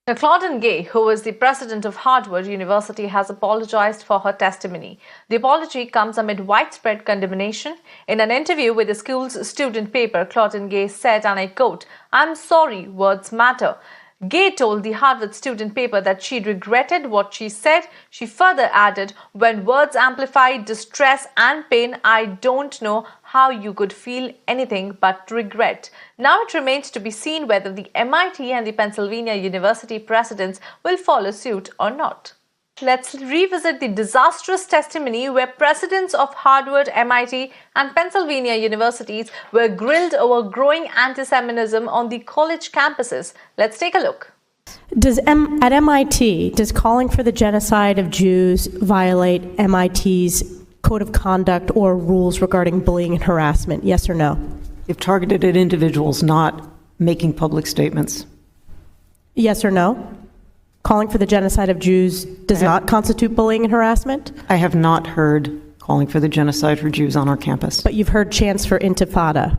Now, Claudine Gay, who is the president of Harvard University, has apologized for her testimony. The apology comes amid widespread condemnation. In an interview with the school's student paper, Claudine Gay said, and I quote, "I'm sorry, words matter." Gay told the Harvard student paper that she regretted what she said. She further added, "When words amplify distress and pain, I don't know how you could feel anything but regret." Now it remains to be seen whether the MIT and the Pennsylvania University presidents will follow suit or not. Let's revisit the disastrous testimony where presidents of Harvard, MIT, and Pennsylvania universities were grilled over growing antisemitism on the college campuses. Let's take a look. At MIT, does calling for the genocide of Jews violate MIT's code of conduct or rules regarding bullying and harassment? Yes or no? If targeted at individuals, not making public statements. Yes or no? Calling for the genocide of Jews does not constitute bullying and harassment? I have not heard calling for the genocide for Jews on our campus. But you've heard chants for intifada.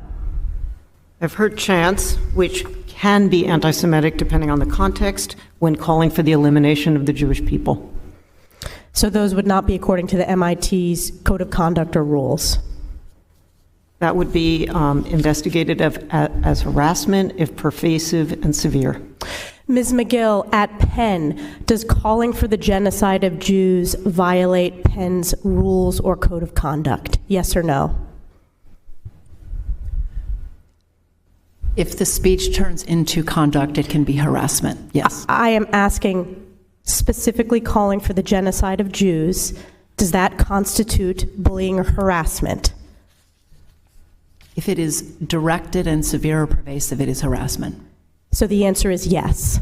I've heard chants, which can be anti-Semitic depending on the context, when calling for the elimination of the Jewish people. So those would not be according to the MIT's code of conduct or rules? That would be investigated as harassment if pervasive and severe. Ms. McGill, at Penn, does calling for the genocide of Jews violate Penn's rules or code of conduct? Yes or no? If the speech turns into conduct, it can be harassment, yes. I am asking specifically calling for the genocide of Jews. Does that constitute bullying or harassment? If it is directed and severe or pervasive, it is harassment. So the answer is yes.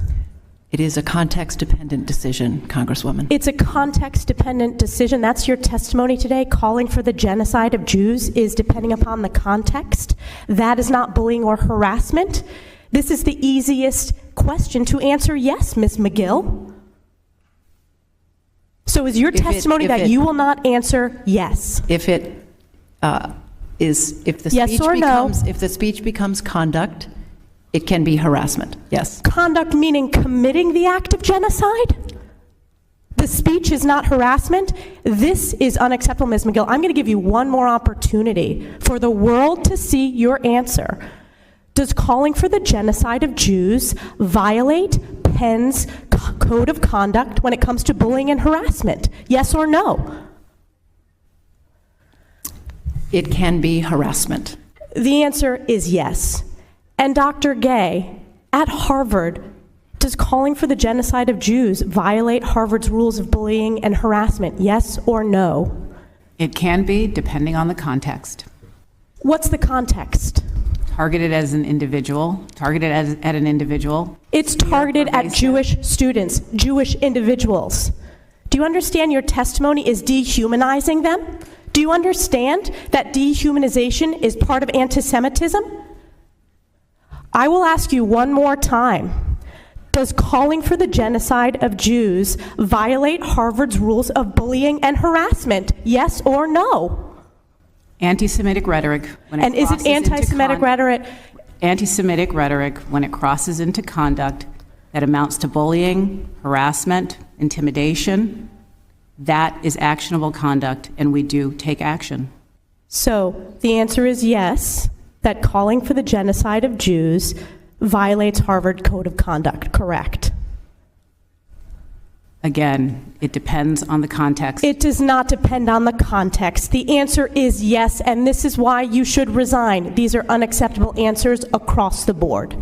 It is a context-dependent decision, Congresswoman. It's a context-dependent decision. That's your testimony today. Calling for the genocide of Jews is depending upon the context. That is not bullying or harassment. This is the easiest question to answer yes, Ms. McGill. So is your testimony that you will not answer yes? If the speech becomes conduct, it can be harassment, yes. Conduct meaning committing the act of genocide? The speech is not harassment? This is unacceptable, Ms. McGill. I'm going to give you one more opportunity for the world to see your answer. Does calling for the genocide of Jews violate Penn's code of conduct when it comes to bullying and harassment? Yes or no? It can be harassment. The answer is yes. And Dr. Gay, at Harvard, does calling for the genocide of Jews violate Harvard's rules of bullying and harassment? Yes or no? It can be, depending on the context. What's the context? Targeted as an individual, at an individual. It's targeted at Jewish students, Jewish individuals. Do you understand your testimony is dehumanizing them? Do you understand that dehumanization is part of antisemitism? I will ask you one more time. Does calling for the genocide of Jews violate Harvard's rules of bullying and harassment? Yes or no? Anti-Semitic rhetoric. And is it anti-Semitic rhetoric? Anti-Semitic rhetoric, when it crosses into conduct that amounts to bullying, harassment, intimidation, that is actionable conduct, and we do take action. So the answer is yes, that calling for the genocide of Jews violates Harvard Code of Conduct, correct? Again, it depends on the context. It does not depend on the context. The answer is yes, and this is why you should resign. These are unacceptable answers across the board.